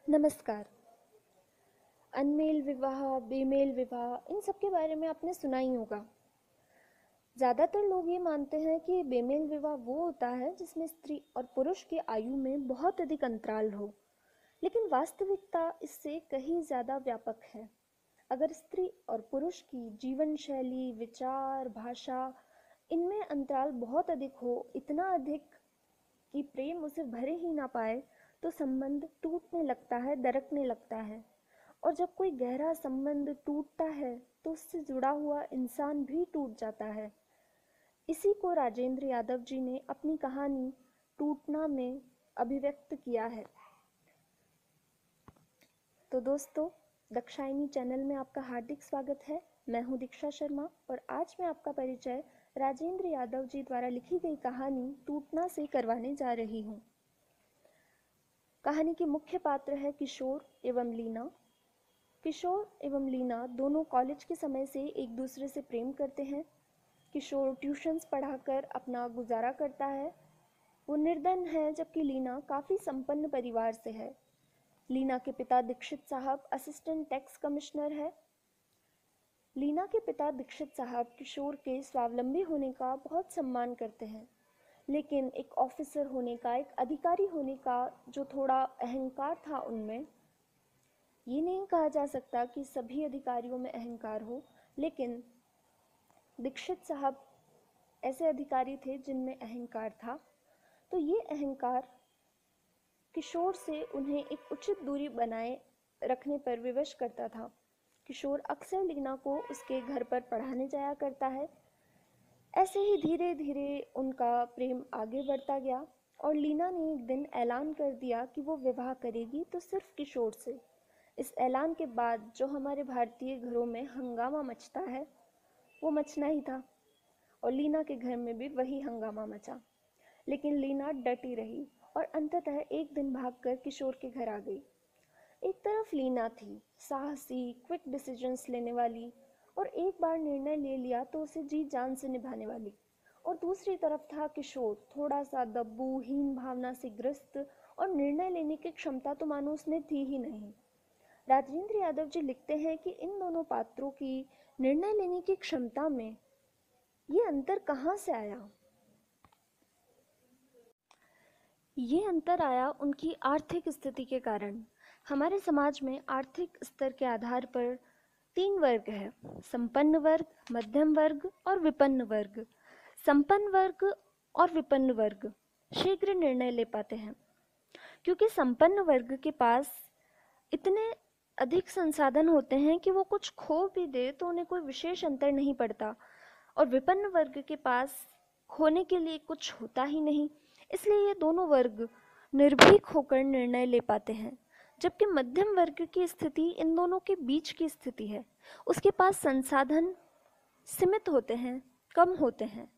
नमस्कार। अनमेल विवाह, बेमेल विवाह, इन सब के बारे में आपने सुना ही होगा। ज़्यादातर लोग ये मानते हैं कि बेमेल विवाह वो होता है जिसमें स्त्री और पुरुष की आयु में बहुत अधिक अंतराल हो, लेकिन वास्तविकता इससे कहीं ज़्यादा व्यापक है। अगर स्त्री और पुरुष की जीवन शैली, विचार, भाषा, इनमें अंतराल बहुत अधिक हो, इतना अधिक कि प्रेम उसे भरे ही ना पाए, तो संबंध टूटने लगता है, दरकने लगता है। और जब कोई गहरा संबंध टूटता है तो उससे जुड़ा हुआ इंसान भी टूट जाता है। इसी को राजेंद्र यादव जी ने अपनी कहानी टूटना में अभिव्यक्त किया है। तो दोस्तों, दक्षायनी चैनल में आपका हार्दिक स्वागत है। मैं हूं दीक्षा शर्मा और आज मैं आपका परिचय राजेंद्र यादव जी द्वारा लिखी गई कहानी टूटना से करवाने जा रही हूं। कहानी के मुख्य पात्र है किशोर एवं लीना। किशोर एवं लीना दोनों कॉलेज के समय से एक दूसरे से प्रेम करते हैं। किशोर ट्यूशन्स पढ़ाकर अपना गुजारा करता है। वो निर्धन है, जबकि लीना काफ़ी संपन्न परिवार से है। लीना के पिता दीक्षित साहब असिस्टेंट टैक्स कमिश्नर है। लीना के पिता दीक्षित साहब किशोर के स्वावलंबी होने का बहुत सम्मान करते हैं, लेकिन एक ऑफिसर होने का, एक अधिकारी होने का जो थोड़ा अहंकार था उनमें, ये नहीं कहा जा सकता कि सभी अधिकारियों में अहंकार हो, लेकिन दीक्षित साहब ऐसे अधिकारी थे जिनमें अहंकार था। तो ये अहंकार किशोर से उन्हें एक उचित दूरी बनाए रखने पर विवश करता था। किशोर अक्सर लीना को उसके घर पर पढ़ाने जाया करता है। ऐसे ही धीरे धीरे उनका प्रेम आगे बढ़ता गया और लीना ने एक दिन ऐलान कर दिया कि वो विवाह करेगी, तो सिर्फ किशोर से। इस ऐलान के बाद जो हमारे भारतीय घरों में हंगामा मचता है, वो मचना ही था और लीना के घर में भी वही हंगामा मचा। लेकिन लीना डटी रही और अंततः एक दिन भागकर किशोर के घर आ गई। एक तरफ लीना थी, साहसी, क्विक डिसीजंस लेने वाली, और एक बार निर्णय ले लिया तो उसे जी जान से निभाने वाली। और दूसरी तरफ था किशोर, थोड़ा सा दब्बू, हीन भावना से ग्रस्त, और निर्णय लेने की क्षमता तो मानो उसने थी ही नहीं। राजेंद्र यादव जी लिखते हैं कि इन दोनों पात्रों की निर्णय लेने की क्षमता में ये अंतर कहाँ से आया। ये अंतर आया उनकी आर्थिक स्थिति के कारण। हमारे समाज में आर्थिक स्तर के आधार पर 3 वर्ग है: संपन्न वर्ग, मध्यम वर्ग और विपन्न वर्ग। संपन्न वर्ग और विपन्न वर्ग शीघ्र निर्णय ले पाते हैं, क्योंकि संपन्न वर्ग के पास इतने अधिक संसाधन होते हैं कि वो कुछ खो भी दे तो उन्हें कोई विशेष अंतर नहीं पड़ता, और विपन्न वर्ग के पास खोने के लिए कुछ होता ही नहीं। इसलिए ये दोनों वर्ग निर्भीक होकर निर्णय ले पाते हैं, जबकि मध्यम वर्ग की स्थिति इन दोनों के बीच की स्थिति है। उसके पास संसाधन सीमित होते हैं, कम होते हैं।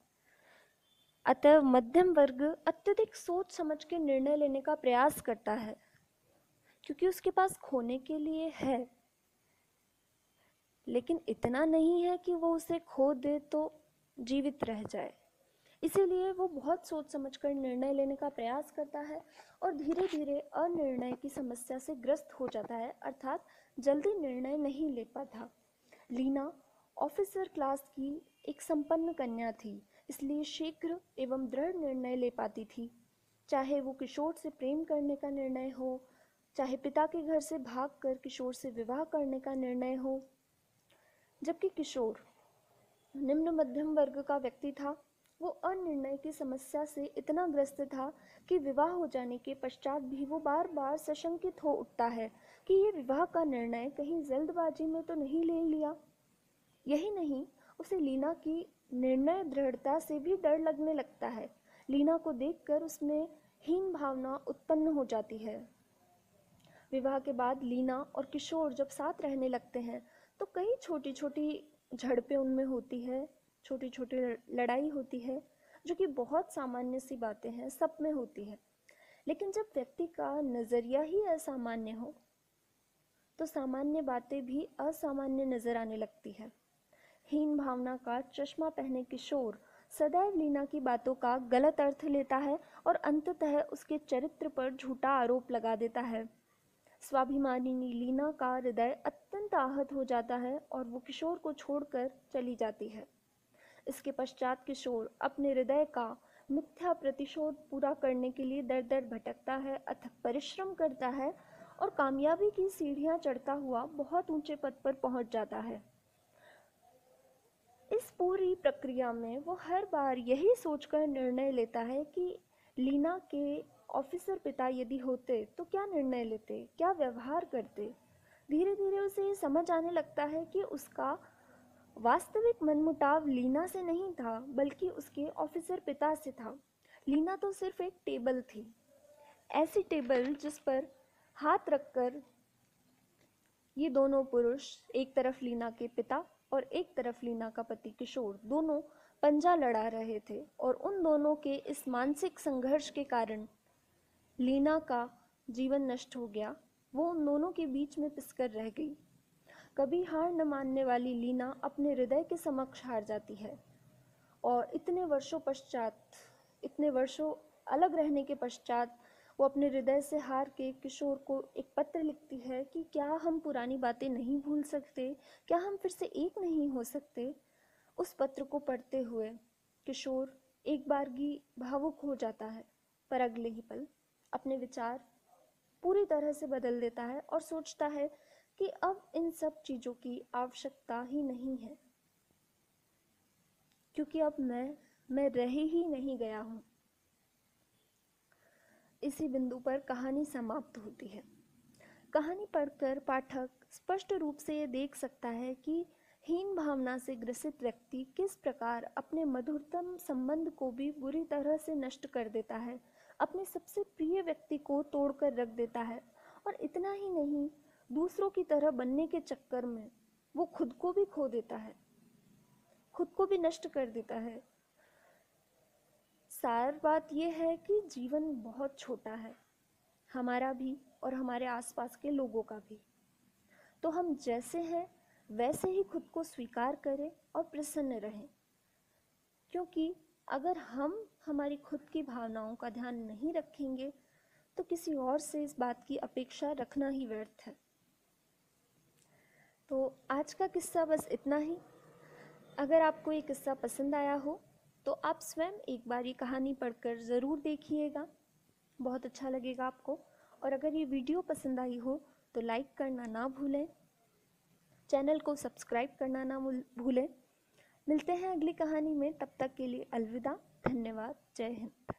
अतः मध्यम वर्ग अत्यधिक सोच समझ के निर्णय लेने का प्रयास करता है, क्योंकि उसके पास खोने के लिए है, लेकिन इतना नहीं है कि वो उसे खो दे तो जीवित रह जाए। इसीलिए वो बहुत सोच समझकर निर्णय लेने का प्रयास करता है और धीरे धीरे अनिर्णय की समस्या से ग्रस्त हो जाता है, अर्थात जल्दी निर्णय नहीं ले पाता। लीना ऑफिसर क्लास की एक संपन्न कन्या थी, इसलिए शीघ्र एवं दृढ़ निर्णय ले पाती थी। चाहे वो किशोर से प्रेम करने का निर्णय हो, चाहे पिता के घर से भागकर किशोर से विवाह करने का निर्णय हो। जबकि किशोर निम्न मध्यम वर्ग का व्यक्ति था। वो अनिर्णय की समस्या से इतना ग्रस्त था कि विवाह हो जाने के पश्चात भी वो बार बार सशंकित हो उठता है कि ये विवाह का निर्णय कहीं जल्दबाजी में तो नहीं ले लिया। यही नहीं, उसे लीना की निर्णय दृढ़ता से भी डर लगने लगता है। लीना को देखकर उसमें हीन भावना उत्पन्न हो जाती है। विवाह के बाद लीना और किशोर जब साथ रहने लगते हैं तो कई छोटी छोटी झड़पें उनमें होती है, छोटी छोटी लड़ाई होती है, जो कि बहुत सामान्य सी बातें हैं, सब में होती है। लेकिन जब व्यक्ति का नज़रिया ही असामान्य हो तो सामान्य बातें भी असामान्य नजर आने लगती है। हीन भावना का चश्मा पहने किशोर सदैव लीना की बातों का गलत अर्थ लेता है और अंततः उसके चरित्र पर झूठा आरोप लगा देता है। स्वाभिमानिनी लीना का हृदय अत्यंत आहत हो जाता है और वो किशोर को छोड़कर चली जाती है। इसके पश्चात किशोर अपने हृदय का मिथ्या प्रतिशोध पूरा करने के लिए दर दर भटकता है, अथक परिश्रम करता है और कामयाबी की सीढ़ियां चढ़ता हुआ बहुत ऊंचे पद पर पहुंच जाता है। इस पूरी प्रक्रिया में वो हर बार यही सोचकर निर्णय लेता है कि लीना के ऑफिसर पिता यदि होते तो क्या निर्णय लेते, क्या व्यवहार करते। धीरे धीरे उसे समझ आने लगता है कि उसका वास्तविक मनमुटाव लीना से नहीं था, बल्कि उसके ऑफिसर पिता से था। लीना तो सिर्फ एक टेबल थी, ऐसी टेबल जिस पर हाथ रखकर ये दोनों पुरुष, एक तरफ लीना के पिता और एक तरफ लीना का पति किशोर, दोनों पंजा लड़ा रहे थे। और उन दोनों के इस मानसिक संघर्ष के कारण लीना का जीवन नष्ट हो गया। वो उन दोनों के बीच में पिसकर रह गई। कभी हार न मानने वाली लीना अपने हृदय के समक्ष हार जाती है और इतने वर्षों अलग रहने के पश्चात वो अपने हृदय से हार के किशोर को एक पत्र लिखती है कि क्या हम पुरानी बातें नहीं भूल सकते, क्या हम फिर से एक नहीं हो सकते। उस पत्र को पढ़ते हुए किशोर एक बारगी भावुक हो जाता है, पर अगले ही पल अपने विचार पूरी तरह से बदल देता है और सोचता है कि अब इन सब चीज़ों की आवश्यकता ही नहीं है, क्योंकि अब मैं रह ही नहीं गया हूँ। इसी बिंदु पर कहानी समाप्त होती है। कहानी पढ़कर पाठक स्पष्ट रूप से ये देख सकता है कि हीन भावना से ग्रसित व्यक्ति किस प्रकार अपने मधुरतम संबंध को भी बुरी तरह से नष्ट कर देता है, अपने सबसे प्रिय व्यक्ति को तोड़कर रख देता है। और इतना ही नहीं, दूसरों की तरह बनने के चक्कर में वो खुद को भी खो देता है, खुद को भी नष्ट कर देता है। सार बात यह है कि जीवन बहुत छोटा है, हमारा भी और हमारे आसपास के लोगों का भी। तो हम जैसे हैं वैसे ही खुद को स्वीकार करें और प्रसन्न रहें, क्योंकि अगर हम हमारी खुद की भावनाओं का ध्यान नहीं रखेंगे तो किसी और से इस बात की अपेक्षा रखना ही व्यर्थ है। तो आज का किस्सा बस इतना ही। अगर आपको ये किस्सा पसंद आया हो तो आप स्वयं एक बार ये कहानी पढ़कर ज़रूर देखिएगा, बहुत अच्छा लगेगा आपको। और अगर ये वीडियो पसंद आई हो तो लाइक करना ना भूलें, चैनल को सब्सक्राइब करना ना भूलें। मिलते हैं अगली कहानी में, तब तक के लिए अलविदा, धन्यवाद, जय हिंद।